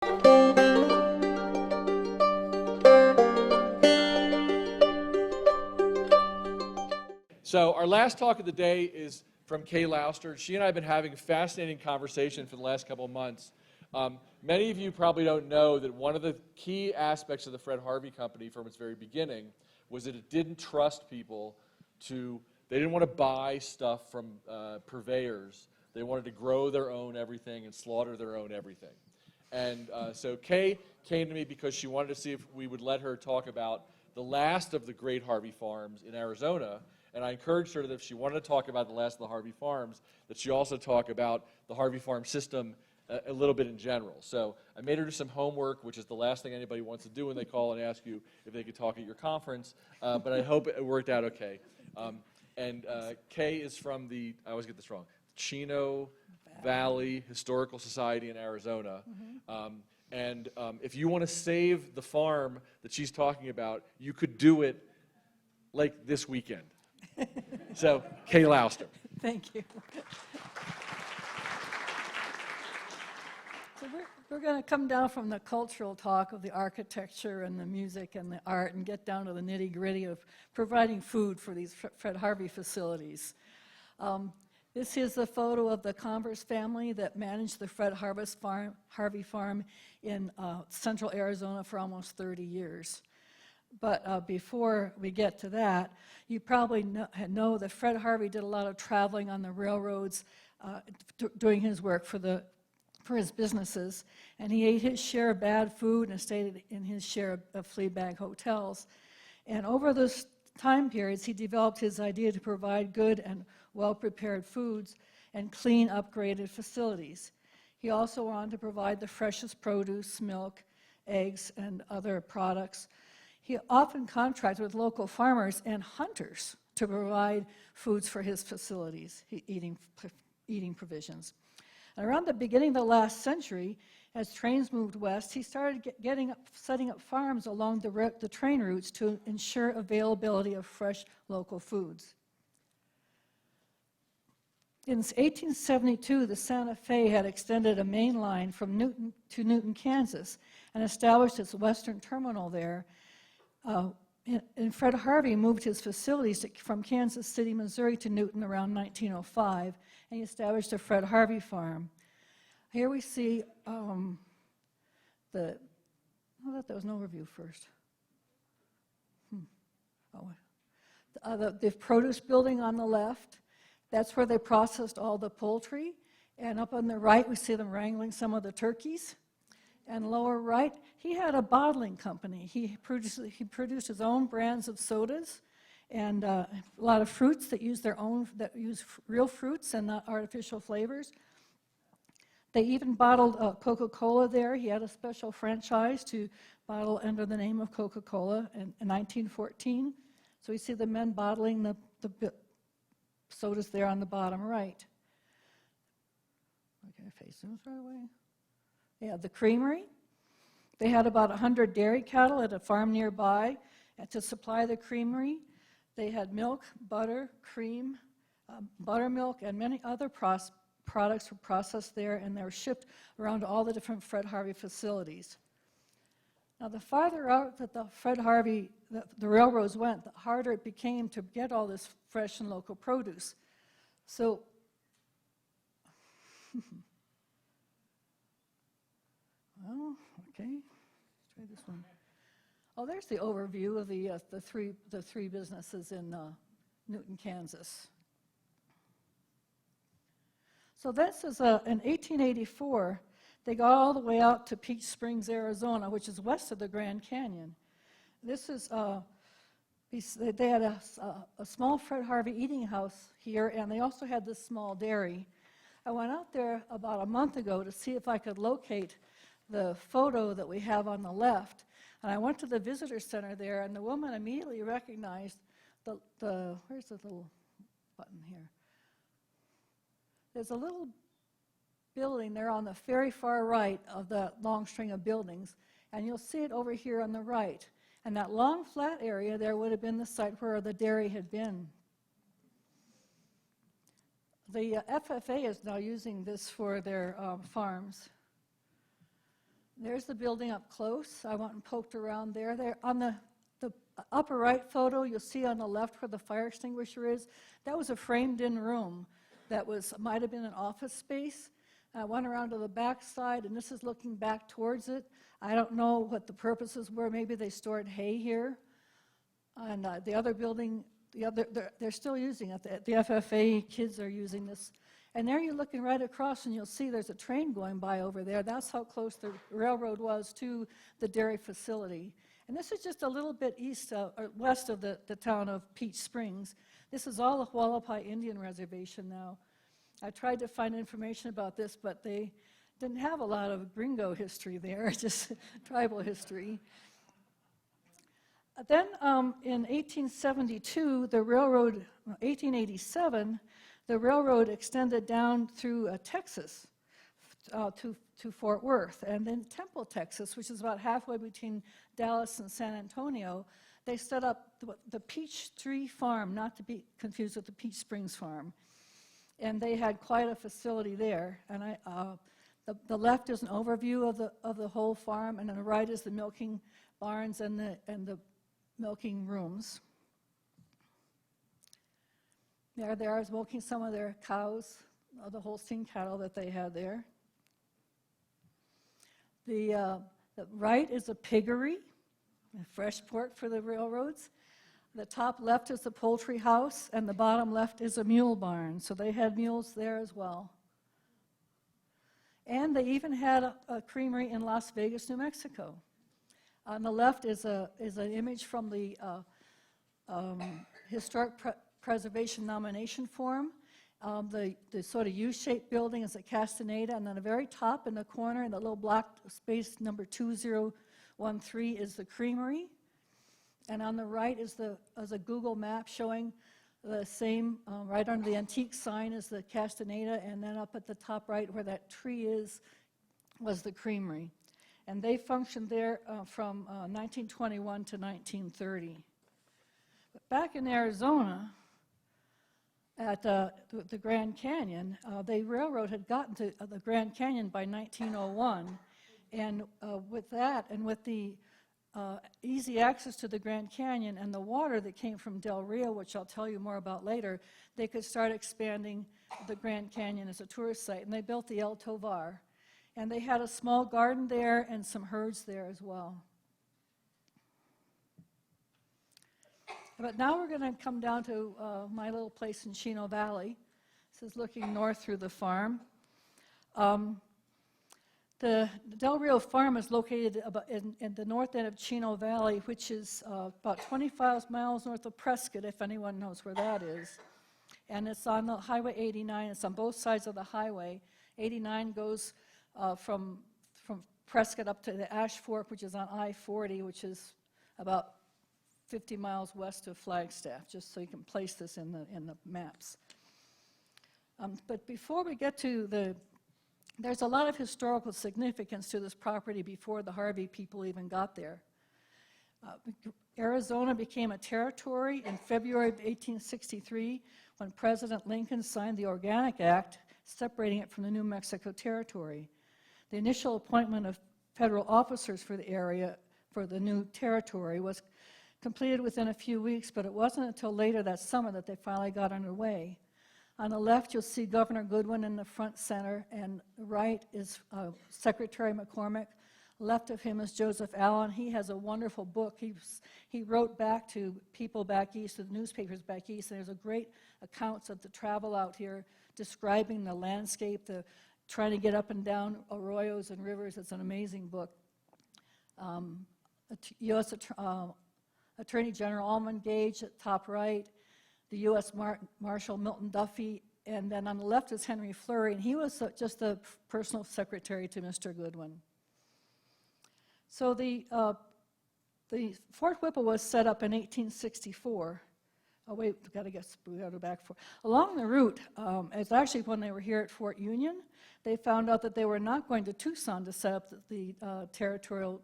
So our last talk of the day is from Kay Lauster. She and I have been having a fascinating conversation for the last couple of months. Many of you probably don't know that one of the key aspects of the Fred Harvey Company from its very beginning was that it didn't trust people they didn't want to buy stuff from purveyors. They wanted to grow their own everything and slaughter their own everything. And so Kay came to me because she wanted to see if we would let her talk about the last of the great Harvey Farms in Arizona. And I encouraged her that if she wanted to talk about the last of the Harvey Farms, that she also talk about the Harvey Farm system a little bit in general. So I made her do some homework, which is the last thing anybody wants to do when they call and ask you if they could talk at your conference. But I hope it worked out okay. Kay is from I always get this wrong, Chino Valley Historical Society in Arizona. If you want to save the farm that she's talking about, you could do it like this weekend. So, Kay Lauster. Thank you. So we're going to come down from the cultural talk of the architecture and the music and the art and get down to the nitty-gritty of providing food for these Fred Harvey facilities. This is a photo of the Converse family that managed the Fred Harvey Farm in central Arizona for almost 30 years. But before we get to that, you probably know that Fred Harvey did a lot of traveling on the railroads doing his work for his businesses, and he ate his share of bad food and stayed in his share of flea bag hotels. And over those time periods, he developed his idea to provide good and well-prepared foods and clean, upgraded facilities. He also wanted to provide the freshest produce, milk, eggs, and other products. He often contracted with local farmers and hunters to provide foods for his facilities, eating provisions. And around the beginning of the last century, as trains moved west, he started setting up farms along the train routes to ensure availability of fresh local foods. In 1872, the Santa Fe had extended a main line from Newton to Newton, Kansas, and established its western terminal there. And Fred Harvey moved his facilities from Kansas City, Missouri to Newton around 1905, and he established a Fred Harvey Farm. Here we see I thought that was an overview first. The produce building on the left, that's where they processed all the poultry, and up on the right we see them wrangling some of the turkeys. And lower right, he had a bottling company. He produced his own brands of sodas and a lot of fruits that use real fruits and not artificial flavors. They even bottled Coca-Cola there. He had a special franchise to bottle under the name of Coca-Cola in 1914. So you see the men bottling the sodas there on the bottom right. Okay, face this right away. Yeah, the creamery. They had about 100 dairy cattle at a farm nearby to supply the creamery. They had milk, butter, cream, buttermilk, and many other products were processed there, and they were shipped around to all the different Fred Harvey facilities. Now, the farther out that the railroads went, the harder it became to get all this fresh and local produce. So, well, okay, let's try this one. Oh, there's the overview of the three businesses in Newton, Kansas. So this is in 1884. They got all the way out to Peach Springs, Arizona, which is west of the Grand Canyon. This is they had a small Fred Harvey eating house here, and they also had this small dairy. I went out there about a month ago to see if I could locate the photo that we have on the left. And I went to the visitor center there, and the woman immediately recognized where's the little button here? There's a little building there on the very far right of the long string of buildings, and you'll see it over here on the right. And that long flat area there would have been the site where the dairy had been. The FFA is now using this for their farms. There's the building up close. I went and poked around there. There on the upper right photo, you'll see on the left where the fire extinguisher is. That was a framed-in room that might have been an office space. I went around to the back side, and this is looking back towards it. I don't know what the purposes were. Maybe they stored hay here. And the other building, they're still using it. The FFA kids are using this. And there you're looking right across, and you'll see there's a train going by over there. That's how close the railroad was to the dairy facility. And this is just a little bit or west of the town of Peach Springs. This is all a Hualapai Indian Reservation now. I tried to find information about this, but they didn't have a lot of gringo history there, just tribal history. Then in 1872, 1887, the railroad extended down through Texas to Fort Worth, and then Temple, Texas, which is about halfway between Dallas and San Antonio. They set up the Peachtree Farm, not to be confused with the Peach Springs Farm, and they had quite a facility there. And the left is an overview of the whole farm, and on the right is the milking barns and the milking rooms. There they are milking some of their cows, the Holstein cattle that they had there. The right is a piggery, fresh pork for the railroads. The top left is the poultry house, and the bottom left is a mule barn. So they had mules there as well. And they even had a creamery in Las Vegas, New Mexico. On the left is an image from the Historic Preservation Nomination Form. The sort of U-shaped building is a castaneda, and on the very top in the corner, in the little block space number 2013, is the creamery. And on the right is a Google map showing the same, right under the antique sign is the castaneda, and then up at the top right where that tree was the creamery. And they functioned there from 1921 to 1930. But back in Arizona, at the Grand Canyon, the railroad had gotten to the Grand Canyon by 1901, and with that, and with the easy access to the Grand Canyon and the water that came from Del Rio, which I'll tell you more about later, they could start expanding the Grand Canyon as a tourist site, and they built the El Tovar. And they had a small garden there and some herds there as well. But now we're going to come down to my little place in Chino Valley. This is looking north through the farm. The Del Rio Farm is located in the north end of Chino Valley, which is about 25 miles north of Prescott, if anyone knows where that is. And it's on the Highway 89. It's on both sides of the highway. 89 goes from Prescott up to the Ash Fork, which is on I-40, which is about 50 miles west of Flagstaff, just so you can place this in the maps. But before we get to there's a lot of historical significance to this property before the Harvey people even got there. Arizona became a territory in February of 1863 when President Lincoln signed the Organic Act, separating it from the New Mexico Territory. The initial appointment of federal officers for the area, for the new territory, was completed within a few weeks, but it wasn't until later that summer that they finally got underway. On the left, you'll see Governor Goodwin in the front center, and right is Secretary McCormick. Left of him is Joseph Allen. He has a wonderful book. He wrote back to people back east, to the newspapers back east, and there's a great accounts of the travel out here, describing the landscape, trying to get up and down arroyos and rivers. It's an amazing book. U.S. Attorney General Almond Gage at top right, the U.S. Marshal Milton Duffy, and then on the left is Henry Fleury, and he was just the personal secretary to Mr. Goodwin. So the Fort Whipple was set up in 1864. Oh wait, we got to go back for. Along the route, it's actually when they were here at Fort Union, they found out that they were not going to Tucson to set up the territorial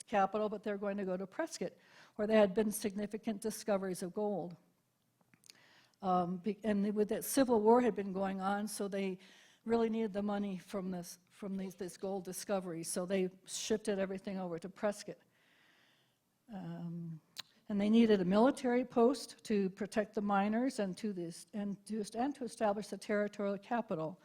capital, but they're going to go to Prescott, where there had been significant discoveries of gold. And with that Civil War had been going on, so they really needed the money from from this gold discovery. So they shifted everything over to Prescott. And they needed a military post to protect the miners and to establish the territorial capital.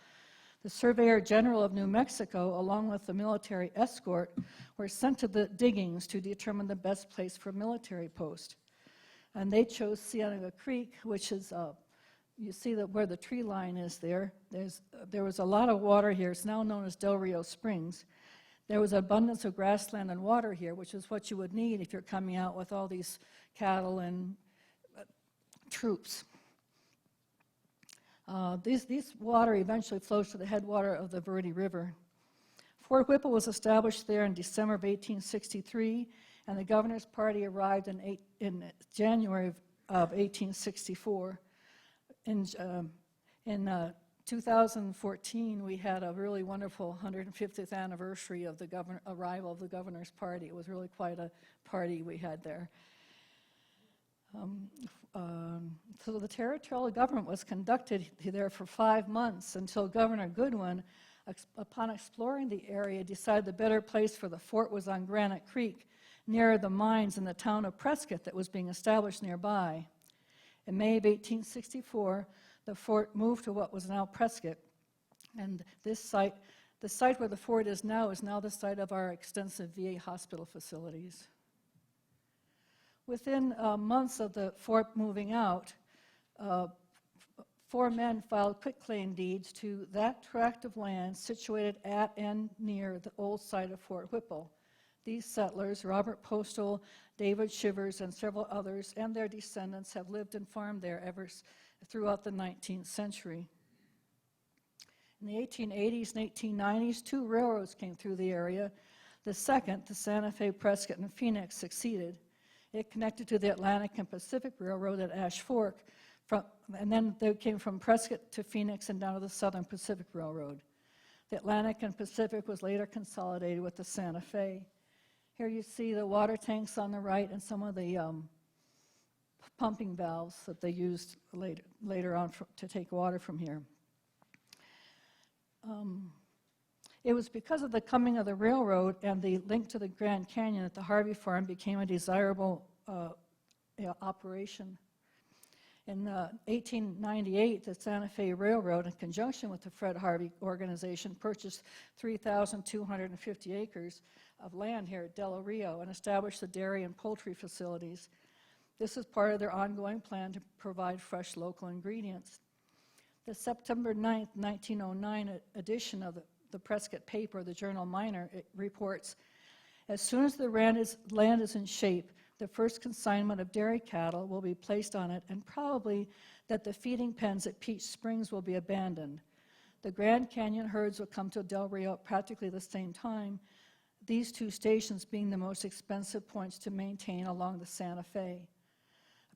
The Surveyor General of New Mexico, along with the military escort, were sent to the diggings to determine the best place for a military post. And they chose Cienega Creek, which is, you see that where the tree line is there. There was a lot of water here. It's now known as Del Rio Springs. There was abundance of grassland and water here, which is what you would need if you're coming out with all these cattle and troops. This water eventually flows to the headwater of the Verde River. Fort Whipple was established there in December of 1863, and the Governor's Party arrived in January of 1864. In 2014, we had a really wonderful 150th anniversary of the arrival of the Governor's Party. It was really quite a party we had there. So the territorial government was conducted there for 5 months until Governor Goodwin, upon exploring the area, decided the better place for the fort was on Granite Creek, near the mines in the town of Prescott that was being established nearby. In May of 1864, the fort moved to what was now Prescott, and this site, the site where the fort is now the site of our extensive VA hospital facilities. Within months of the fort moving out, 4 men filed quitclaim deeds to that tract of land situated at and near the old site of Fort Whipple. These settlers, Robert Postal, David Shivers, and several others, and their descendants have lived and farmed there throughout the 19th century. In the 1880s and 1890s, 2 railroads came through the area. The second, the Santa Fe, Prescott, and Phoenix, succeeded. It connected to the Atlantic and Pacific Railroad at Ash Fork, and then they came from Prescott to Phoenix and down to the Southern Pacific Railroad. The Atlantic and Pacific was later consolidated with the Santa Fe. Here you see the water tanks on the right and some of the pumping valves that they used later on to take water from here. It was because of the coming of the railroad and the link to the Grand Canyon that the Harvey Farm became a desirable operation. In 1898, the Santa Fe Railroad, in conjunction with the Fred Harvey organization, purchased 3,250 acres of land here at Del Rio and established the dairy and poultry facilities. This is part of their ongoing plan to provide fresh local ingredients. The September 9th, 1909 edition of the Prescott paper, the Journal Miner, it reports, as soon as the land is in shape, the first consignment of dairy cattle will be placed on it, and probably that the feeding pens at Peach Springs will be abandoned. The Grand Canyon herds will come to Del Rio at practically the same time, these 2 stations being the most expensive points to maintain along the Santa Fe.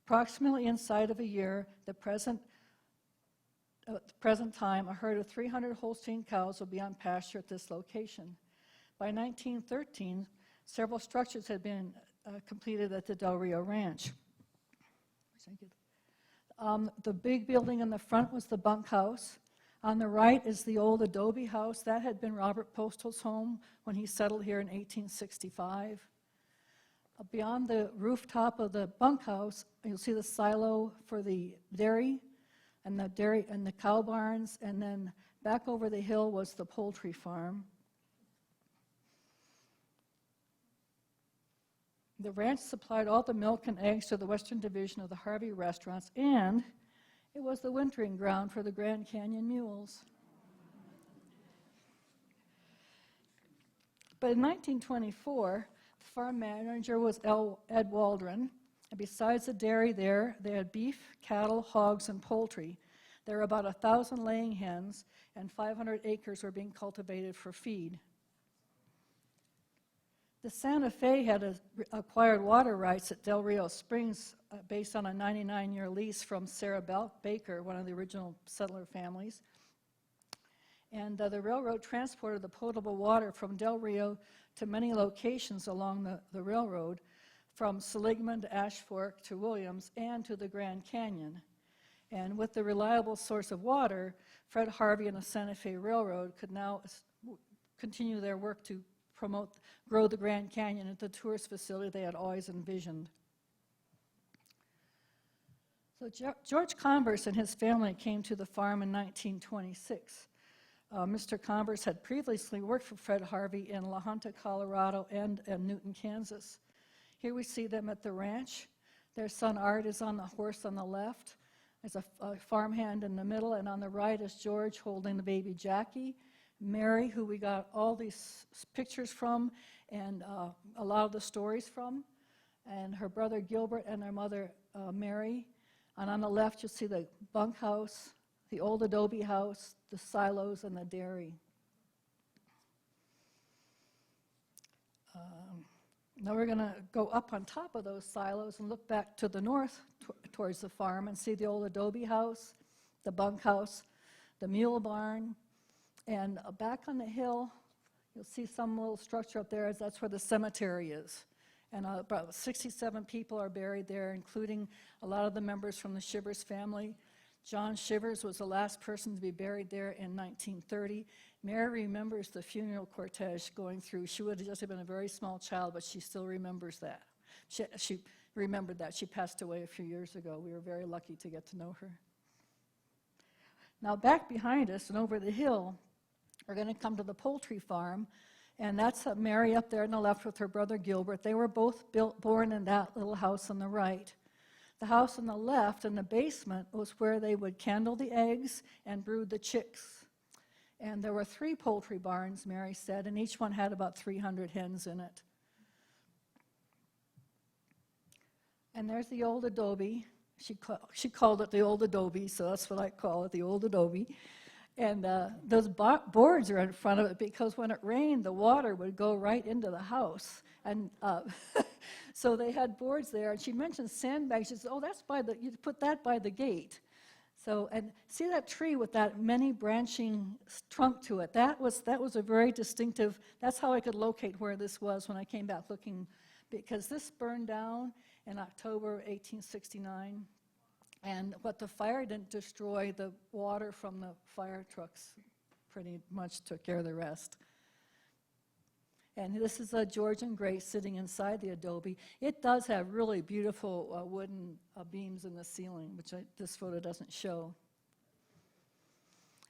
Approximately inside of a year, the present time, a herd of 300 Holstein cows will be on pasture at this location. By 1913, several structures had been completed at the Del Rio Ranch. The big building in the front was the Bunkhouse. On the right is the old adobe house. That had been Robert Postal's home when he settled here in 1865. Beyond the rooftop of the bunkhouse, you'll see the silo for the dairy and the cow barns, and then back over the hill was the poultry farm. The ranch supplied all the milk and eggs to the Western Division of the Harvey restaurants, and it was the wintering ground for the Grand Canyon mules. But in 1924, the farm manager was Ed Waldron, and besides the dairy there, they had beef, cattle, hogs, and poultry. There were about 1,000 laying hens, and 500 acres were being cultivated for feed. The Santa Fe had acquired water rights at Del Rio Springs based on a 99-year lease from Sarah Baker, one of the original settler families. And the railroad transported the potable water from Del Rio to many locations along the railroad, from Seligman to Ash Fork to Williams and to the Grand Canyon. And with the reliable source of water, Fred Harvey and the Santa Fe Railroad could now continue their work to grow the Grand Canyon into the tourist facility they had always envisioned. So George Converse and his family came to the farm in 1926. Mr. Converse had previously worked for Fred Harvey in La Junta, Colorado, and Newton, Kansas. Here we see them at the ranch. Their son Art is on the horse on the left. There's a farmhand in the middle, and on the right is George holding the baby Jackie. Mary, who we got all these pictures from and a lot of the stories from, and her brother Gilbert and their mother Mary. And on the left, you'll see the bunkhouse, the old adobe house, the silos, and the dairy. Now we're going to go up on top of those silos and look back to the north towards the farm and see the old adobe house, the bunkhouse, the mule barn, and back on the hill, you'll see some little structure up there. That's where the cemetery is. And about 67 people are buried there, including a lot of the members from the Shivers family. John Shivers was the last person to be buried there in 1930. Mary remembers the funeral cortege going through. She would have just been a very small child, but she still remembers that. She remembered that. She passed away a few years ago. We were very lucky to get to know her. Now back behind us and over the hill, we're going to come to the poultry farm. And that's Mary up there on the left with her brother Gilbert. They were both born in that little house on the right. The house on the left in the basement was where they would candle the eggs and brood the chicks. And there were 3 poultry barns, Mary said, and each one had about 300 hens in it. And there's the old adobe. She called it the old adobe, so that's what I call it, the old adobe. And those boards are in front of it because when it rained, the water would go right into the house. And so they had boards there. And she mentioned sandbags. She said, oh, you put that by the gate. So, and see that tree with that many branching trunk to it? That was a very distinctive, that's how I could locate where this was when I came back looking, because this burned down in October 1869. But the fire didn't destroy. The water from the fire trucks pretty much took care of the rest. And this is George and Grace sitting inside the adobe. It does have really beautiful wooden beams in the ceiling, which this photo doesn't show.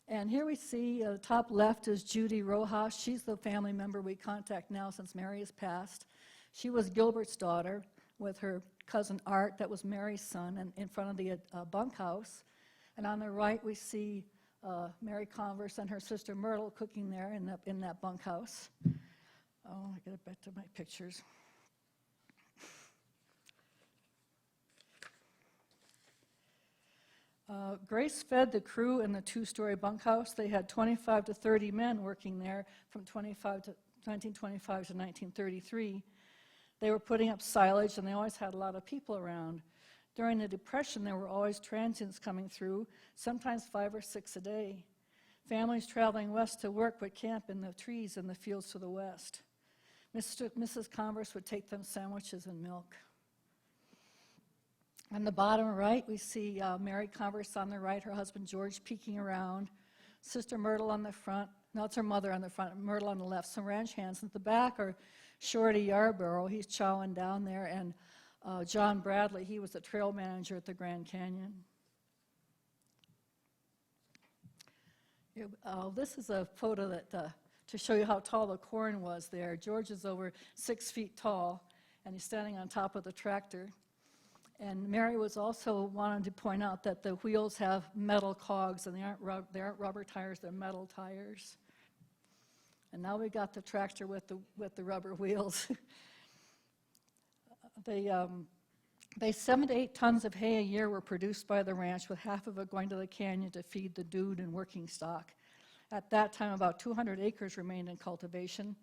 And here we see top left is Judy Rojas. She's the family member we contact now since Mary has passed. She was Gilbert's daughter with her cousin Art, that was Mary's son, and in front of the bunkhouse. And on the right we see Mary Converse and her sister Myrtle cooking there in that bunkhouse. Oh, I gotta back to my pictures. Grace fed the crew in the 2-story bunkhouse. They had 25 to 30 men working there from 1925 to 1933. They were putting up silage, and they always had a lot of people around. During the Depression, there were always transients coming through, sometimes 5 or 6 a day. Families traveling west to work would camp in the trees in the fields to the west. Mrs. Converse would take them sandwiches and milk. On the bottom right, we see Mary Converse on the right, her husband George peeking around, Sister Myrtle on the front, no, it's her mother on the front, Myrtle on the left, some ranch hands. At the back are Shorty Yarborough, he's chowing down there, and John Bradley, he was the trail manager at the Grand Canyon. This is a photo that to show you how tall the corn was there. George is over 6 feet tall, and he's standing on top of the tractor. And Mary was also wanting to point out that the wheels have metal cogs, and they aren't rubber tires, they're metal tires. And now we got the tractor with the rubber wheels. They 7 to 8 tons of hay a year were produced by the ranch, with half of it going to the canyon to feed the dude and working stock. At that time, about 200 acres remained in cultivation.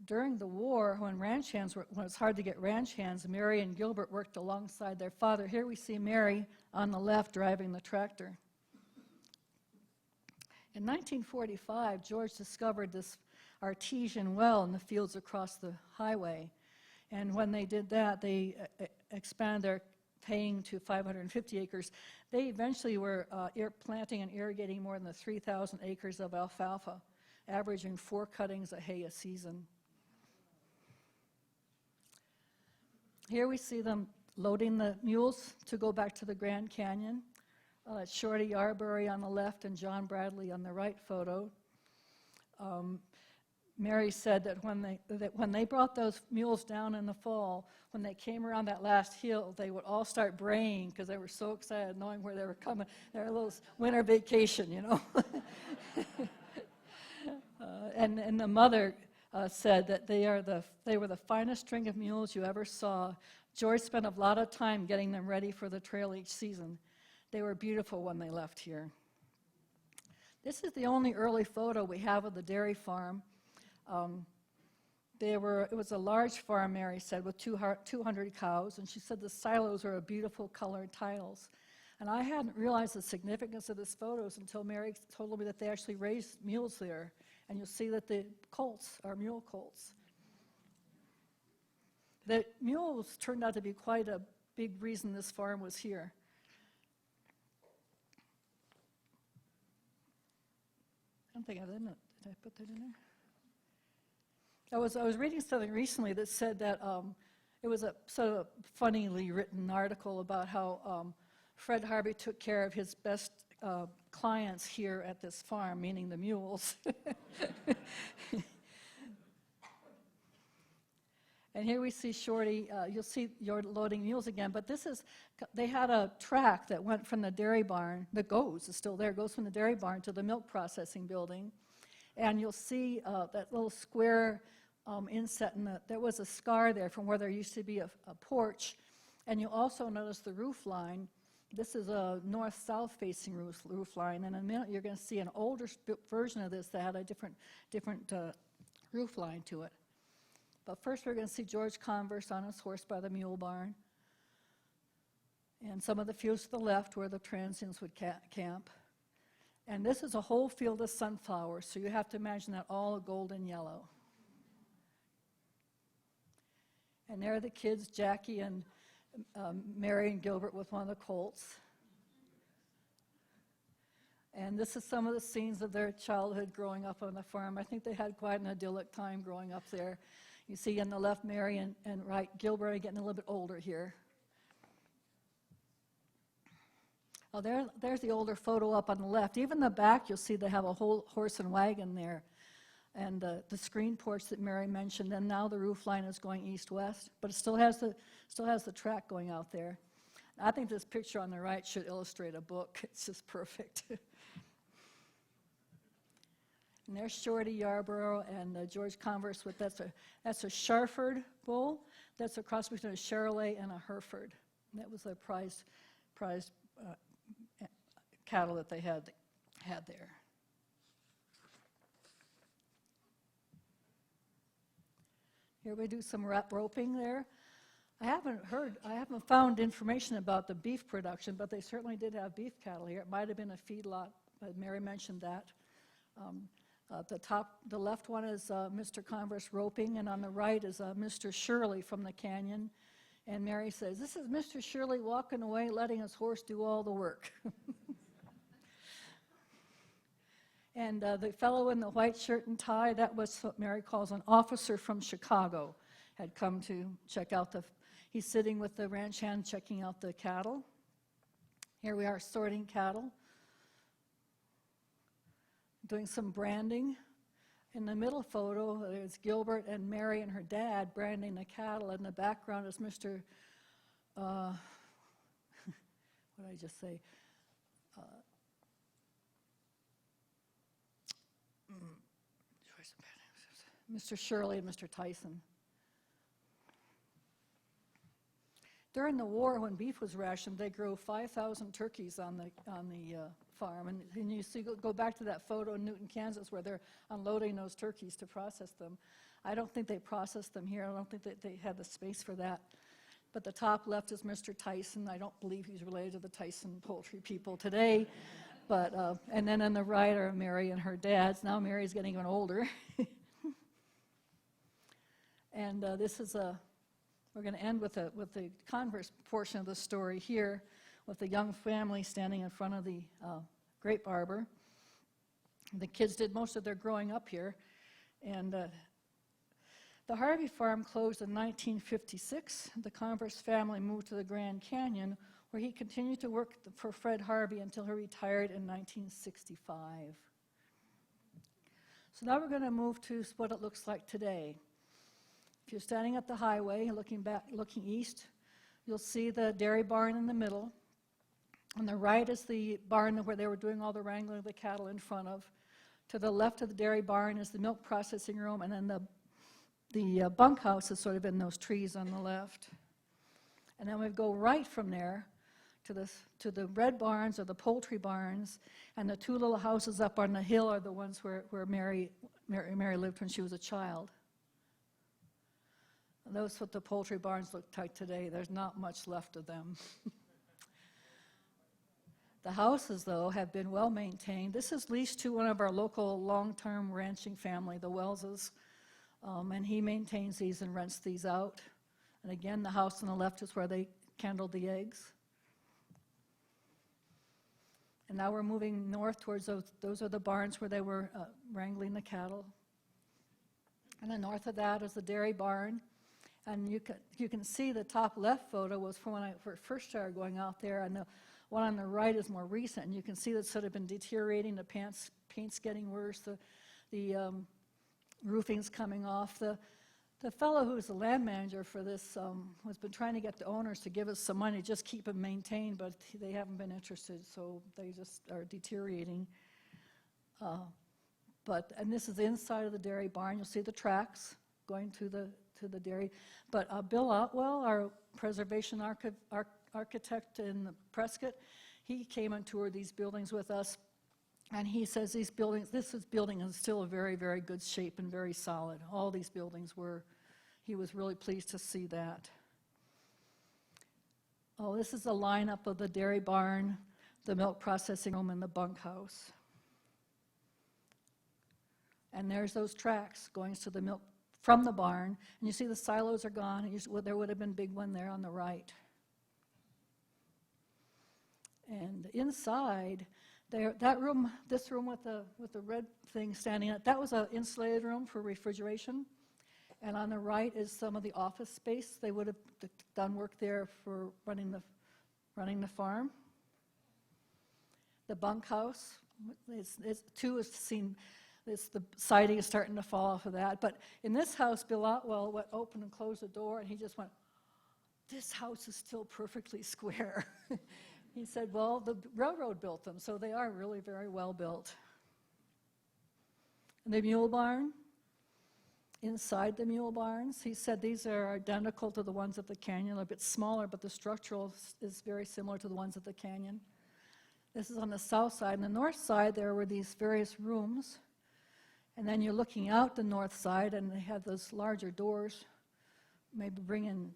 During the war, when it was hard to get ranch hands, Mary and Gilbert worked alongside their father. Here we see Mary on the left driving the tractor. In 1945, George discovered this artesian well in the fields across the highway. And when they did that, they expanded their paying to 550 acres. They eventually were planting and irrigating more than the 3,000 acres of alfalfa, averaging 4 cuttings of hay a season. Here we see them loading the mules to go back to the Grand Canyon. It's Shorty Yarbury on the left and John Bradley on the right photo. Mary said that when they brought those mules down in the fall, when they came around that last hill, they would all start braying because they were so excited knowing where they were coming. Their little winter vacation, you know. And the mother said that they were the finest string of mules you ever saw. George spent a lot of time getting them ready for the trail each season. They were beautiful when they left here. This is the only early photo we have of the dairy farm. It was a large farm, Mary said, with 200 cows, and she said the silos were beautiful colored tiles. And I hadn't realized the significance of these photos until Mary told me that they actually raised mules there. And you'll see that the colts are mule colts. The mules turned out to be quite a big reason this farm was here. I don't think I did. Did I put that in there? I was reading something recently that said that it was a sort of funnily written article about how Fred Harvey took care of his best clients here at this farm, meaning the mules. And here we see Shorty. You'll see you're loading mules again, but they had a track that went from the dairy barn, it's still there, goes from the dairy barn to the milk processing building. And you'll see that little square inset, there was a scar there from where there used to be a porch. And you'll also notice the roof line. This is a north-south facing roof line, and in a minute you're going to see an older version of this that had a different roof line to it. But first we're going to see George Converse on his horse by the mule barn. And some of the fields to the left where the transients would camp. And this is a whole field of sunflowers, so you have to imagine that all golden yellow. And there are the kids, Jackie and Mary and Gilbert with one of the colts. And this is some of the scenes of their childhood growing up on the farm. I think they had quite an idyllic time growing up there. You see on the left Mary and right Gilbert are getting a little bit older here. Oh, there's the older photo up on the left. Even the back, you'll see they have a whole horse and wagon there. And the screen porch that Mary mentioned, and now the roof line is going east-west, but it still has the track going out there. I think this picture on the right should illustrate a book. It's just perfect. And there's Shorty Yarborough and George Converse with that's a Sharford bull. That's a cross between a Charolais and a Hereford. And that was a prized cattle that they had there. Here we do some roping there. I haven't found information about the beef production, but they certainly did have beef cattle here. It might have been a feedlot, but Mary mentioned that. The left one is Mr. Converse roping, and on the right is Mr. Shirley from the canyon. And Mary says, "This is Mr. Shirley walking away, letting his horse do all the work." And the fellow in the white shirt and tie, that was what Mary calls an officer from Chicago, had come to check out he's sitting with the ranch hand checking out the cattle. Here we are sorting cattle, doing some branding. In the middle photo, there's Gilbert and Mary and her dad branding the cattle. In the background is Mr. What did I just say? Mr. Shirley and Mr. Tyson. During the war, when beef was rationed, they grew 5,000 turkeys on the farm. And you see, go back to that photo in Newton, Kansas, where they're unloading those turkeys to process them. I don't think they processed them here. I don't think that they had the space for that. But the top left is Mr. Tyson. I don't believe he's related to the Tyson poultry people today. But and then on the right are Mary and her dads. Now Mary's getting even older. And this is We're going to end with the converse portion of the story here, with the young family standing in front of the grape arbor. The kids did most of their growing up here, and the Harvey farm closed in 1956. The Converse family moved to the Grand Canyon, where he continued to work for Fred Harvey until he retired in 1965. So now we're going to move to what it looks like today. If you're standing at the highway, looking east, you'll see the dairy barn in the middle. On the right is the barn where they were doing all the wrangling of the cattle in front of. To the left of the dairy barn is the milk processing room, and then the bunkhouse is sort of in those trees on the left. And then we go right from there to the red barns or the poultry barns, and the two little houses up on the hill are the ones where Mary lived when she was a child. And those what the poultry barns look like today. There's not much left of them. The houses, though, have been well maintained. This is leased to one of our local long-term ranching family, the Welleses, and he maintains these and rents these out. And again, the house on the left is where they candled the eggs. And now we're moving north towards those are the barns where they were wrangling the cattle. And then north of that is the dairy barn. And you can see the top left photo was from when I first started going out there, and the one on the right is more recent. And you can see that's sort of been deteriorating. The paint's getting worse. The roofing's coming off. The fellow who's the land manager for this has been trying to get the owners to give us some money, just keep them maintained, but they haven't been interested, so they just are deteriorating. And this is the inside of the dairy barn. You'll see the tracks going to the dairy. But Bill Otwell, our preservation architect in Prescott, he came and toured these buildings with us, and he says this building is still a very, very good shape and very solid. All these buildings were. He was really pleased to see that. Oh, this is a lineup of the dairy barn, the milk processing room, and the bunkhouse. And there's those tracks going to the milk from the barn, and you see the silos are gone, and there would have been a big one there on the right. And inside, this room with the red thing standing in it, that was an insulated room for refrigeration. And on the right is some of the office space. They would have done work there for running the farm. The bunkhouse, the siding is starting to fall off of that. But in this house, Bill Otwell went open and closed the door, and he just went, "This house is still perfectly square." He said, well, the railroad built them, so they are really very well built. And the mule barn, inside the mule barns, he said these are identical to the ones at the canyon, a bit smaller, but the structural is very similar to the ones at the canyon. This is on the south side. On the north side, there were these various rooms. And then you're looking out the north side, and they have those larger doors, maybe bringing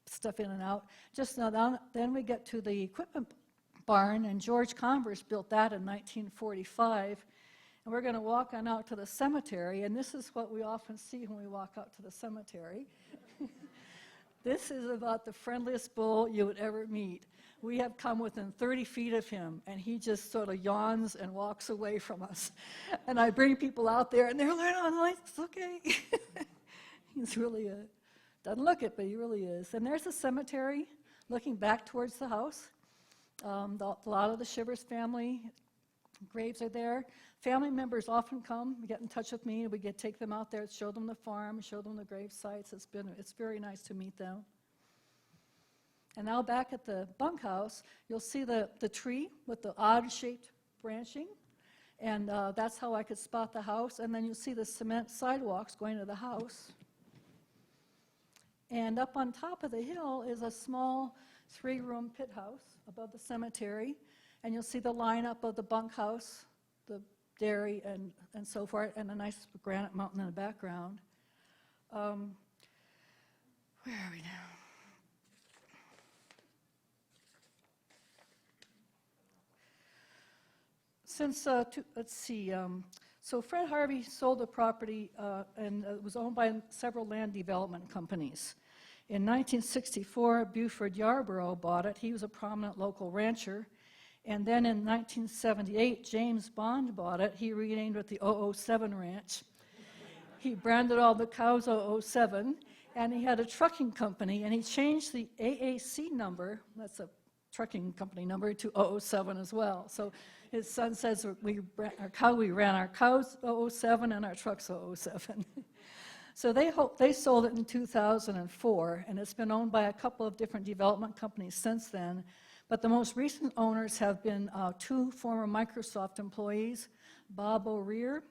stuff in and out. Just now, then we get to the equipment barn, and George Converse built that in 1945. And we're going to walk on out to the cemetery, and this is what we often see when we walk out to the cemetery. This is about the friendliest bull you would ever meet. We have come within 30 feet of him, and he just sort of yawns and walks away from us. And I bring people out there, and they're like, "Oh, it's okay." He's really doesn't look it, but he really is. And there's the cemetery looking back towards the house. A lot of the Shivers family graves are there. Family members often come, get in touch with me, and we take them out there, show them the farm, show them the grave sites. It's very nice to meet them. And now back at the bunkhouse, you'll see the tree with the odd-shaped branching, and that's how I could spot the house. And then you'll see the cement sidewalks going to the house. And up on top of the hill is a small 3-room pit house above the cemetery, and you'll see the lineup of the bunkhouse, the dairy, and so forth, and a nice granite mountain in the background. Where are we now? Since, let's see, so Fred Harvey sold the property and it was owned by several land development companies. In 1964, Buford Yarborough bought it. He was a prominent local rancher. And then in 1978, James Bond bought it. He renamed it the 007 Ranch. He branded all the cows 007, and he had a trucking company, and he changed the AAC number, that's a trucking company number, to 007 as well. So his son says we ran our cows 007 and our trucks 007. So they sold it in 2004, and it's been owned by a couple of different development companies since then. But the most recent owners have been two former Microsoft employees, Bob O'Rear,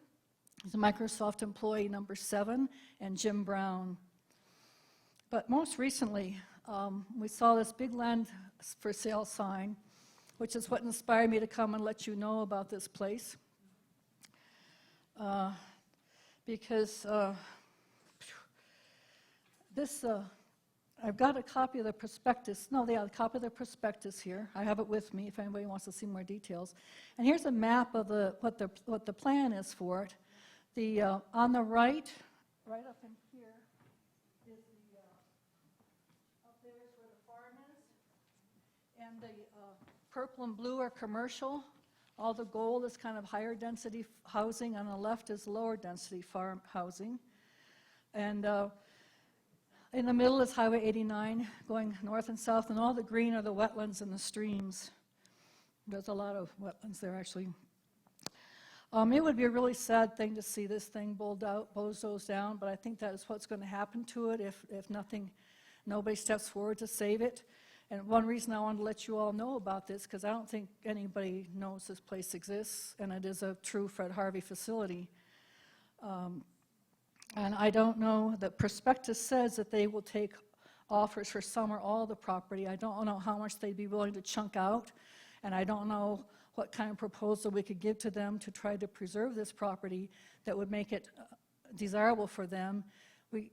he's a Microsoft employee number 7, and Jim Brown. But most recently, we saw this big land for sale sign, which is what inspired me to come and let you know about this place. Because I've got a copy of the prospectus. No, they have a copy of the prospectus here. I have it with me if anybody wants to see more details. And here's a map of what the plan is for it. On the right up in here, is up there is where the farm is. And the purple and blue are commercial. All the gold is kind of higher density housing. On the left is lower density farm housing. And in the middle is Highway 89 going north and south, and all the green are the wetlands and the streams. There's a lot of wetlands there, actually. It would be a really sad thing to see this thing bulldozed down, but I think that is what's going to happen to it if nobody steps forward to save it. And one reason I wanted to let you all know about this, because I don't think anybody knows this place exists, and it is a true Fred Harvey facility. And I don't know, the prospectus says that they will take offers for some or all the property. I don't know how much they'd be willing to chunk out, and I don't know what kind of proposal we could give to them to try to preserve this property that would make it desirable for them. We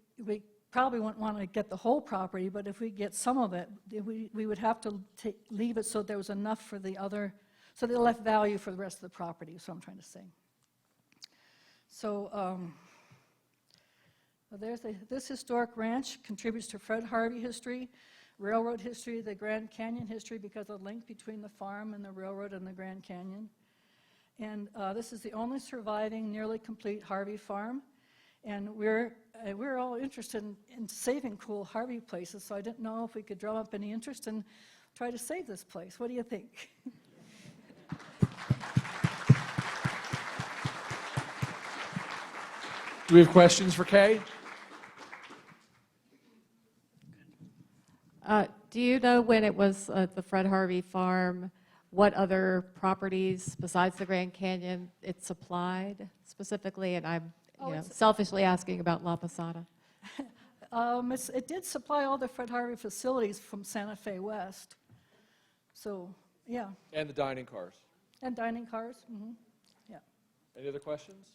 probably wouldn't want to get the whole property, but if we get some of it, we would have to leave it so there was enough for the other, so they left value for the rest of the property, is what I'm trying to say. So this historic ranch contributes to Fred Harvey history, railroad history, the Grand Canyon history, because of the link between the farm and the railroad and the Grand Canyon. And this is the only surviving nearly complete Harvey farm. And we're all interested in saving cool Harvey places, so I didn't know if we could drum up any interest and try to save this place. What do you think? Do we have questions for Kay? Do you know when it was the Fred Harvey Farm, what other properties besides the Grand Canyon it supplied specifically? And I'm selfishly asking about La Posada. It did supply all the Fred Harvey facilities from Santa Fe West. So, yeah. And the dining cars. And dining cars. Mm-hmm. Yeah. Any other questions?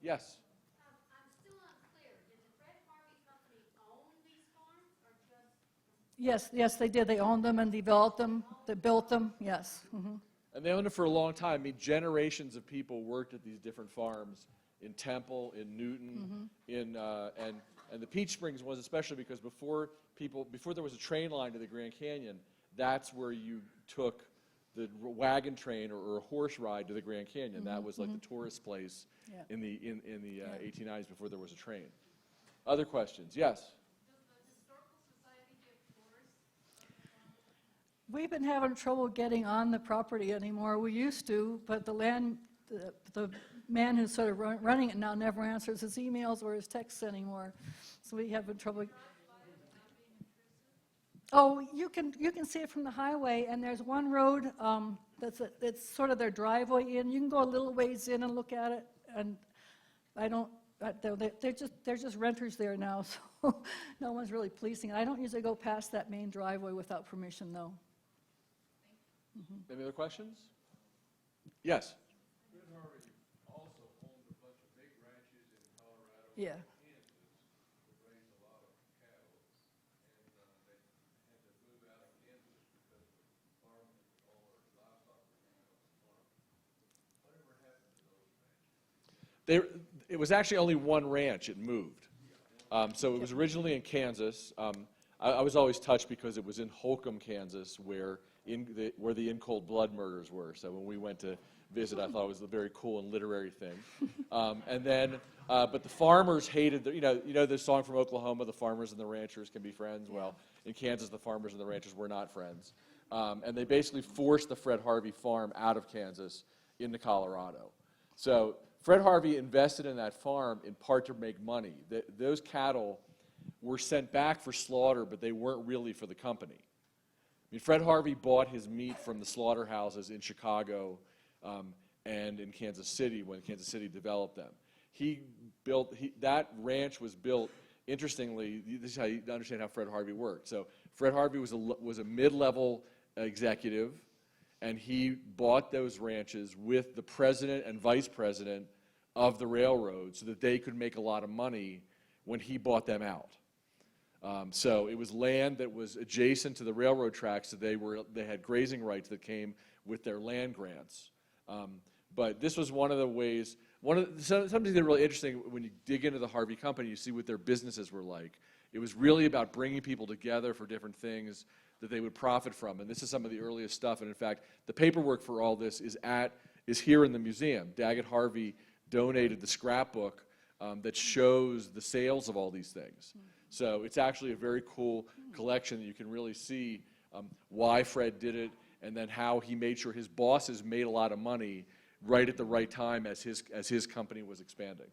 Yes. I'm still unclear. Did the Fred Harvey Company own these farms or just? Yes, they did. They owned them and developed them. They built them. Yes. Mm-hmm. And they owned it for a long time. I mean, generations of people worked at these different farms in Temple, in Newton, and the Peach Springs was especially because before there was a train line to the Grand Canyon, that's where you took the wagon train or a horse ride to the Grand Canyon. That was like the tourist place in the 1890s before there was a train. Other questions? Yes. Does the Historical Society give tours? We've been having trouble getting on the property anymore. We used to, but the man who's sort of running it now never answers his emails or his texts anymore. So we have trouble. Oh, you can see it from the highway, and there's one road it's sort of their driveway in. You can go a little ways in and look at it, and they're just renters there now, so no one's really policing it. I don't usually go past that main driveway without permission, though. Any other questions? Yes. Fred Harvey also owned a bunch of big ranches in Colorado Yeah. and Kansas that raised a lot of cattle, and they had to move out of Kansas because the farmers or livestock were going off the farm. Whatever happened to those ranches? It was actually only one ranch. It moved. So it was originally in Kansas. I was always touched because it was in Holcomb, Kansas, where the In Cold Blood murders were. So when we went to visit, I thought it was a very cool and literary thing. But the farmers hated, you know the song from Oklahoma, the farmers and the ranchers can be friends? Well, in Kansas, the farmers and the ranchers were not friends. And they basically forced the Fred Harvey farm out of Kansas into Colorado. So Fred Harvey invested in that farm in part to make money. Those cattle were sent back for slaughter, but they weren't really for the company. I mean, Fred Harvey bought his meat from the slaughterhouses in Chicago and in Kansas City when Kansas City developed them. That ranch was built, interestingly, this is how you understand how Fred Harvey worked. So Fred Harvey was a mid-level executive, and he bought those ranches with the president and vice president of the railroad so that they could make a lot of money when he bought them out. So it was land that was adjacent to the railroad tracks, so they had grazing rights that came with their land grants. But this was one of the ways, something that's really interesting when you dig into the Harvey Company, you see what their businesses were like. It was really about bringing people together for different things that they would profit from, and this is some of the earliest stuff. And in fact, the paperwork for all this is here in the museum. Daggett Harvey donated the scrapbook that shows the sales of all these things. So it's actually a very cool collection that you can really see why Fred did it, and then how he made sure his bosses made a lot of money right at the right time as his company was expanding.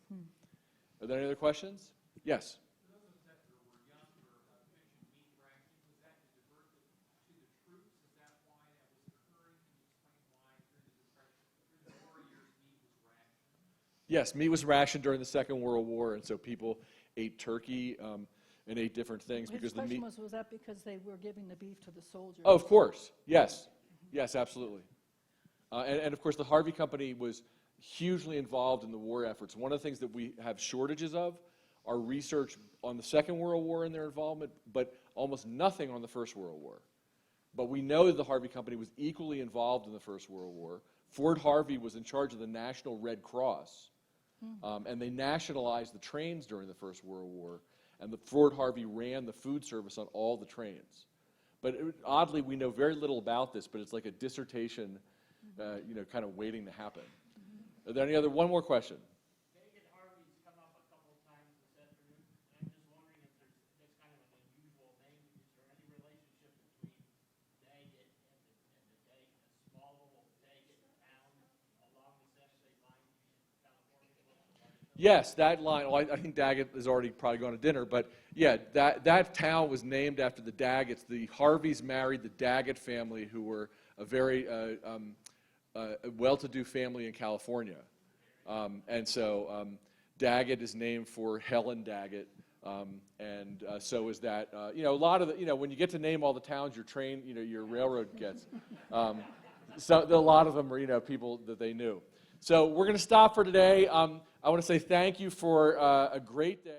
Are there any other questions? Yes. For those of us that were younger, mentioned meat rationing. Was that to divert to the troops? Is that why that was occurring? Can you explain why during the war years meat was rationed? Yes, meat was rationed during the Second World War, and so people ate turkey and ate different things because the meat. Was that because they were giving the beef to the soldiers? Oh, of course. Yes. Yes, absolutely. And of course, the Harvey Company was hugely involved in the war efforts. One of the things that we have shortages of are research on the Second World War and their involvement, but almost nothing on the First World War. But we know that the Harvey Company was equally involved in the First World War. Ford Harvey was in charge of the National Red Cross, and they nationalized the trains during the First World War, and the Ford Harvey ran the food service on all the trains. But oddly, we know very little about this, but it's like a dissertation, kind of waiting to happen. Are there one more question? Daggett Harvey's come up a couple of times this afternoon, and I'm just wondering if that's kind of an unusual name. Is there any relationship between Daggett and the small little Daggett town along the San Jose line in California? Yes, that line. Well, I think Daggett has already probably gone to dinner, but yeah, that town was named after the Daggetts. The Harveys married the Daggett family, who were a very well-to-do family in California, and so Daggett is named for Helen Daggett, and so is that. A lot of the, when you get to name all the towns your your railroad gets, so a lot of them are people that they knew. So we're going to stop for today. I want to say thank you for a great day.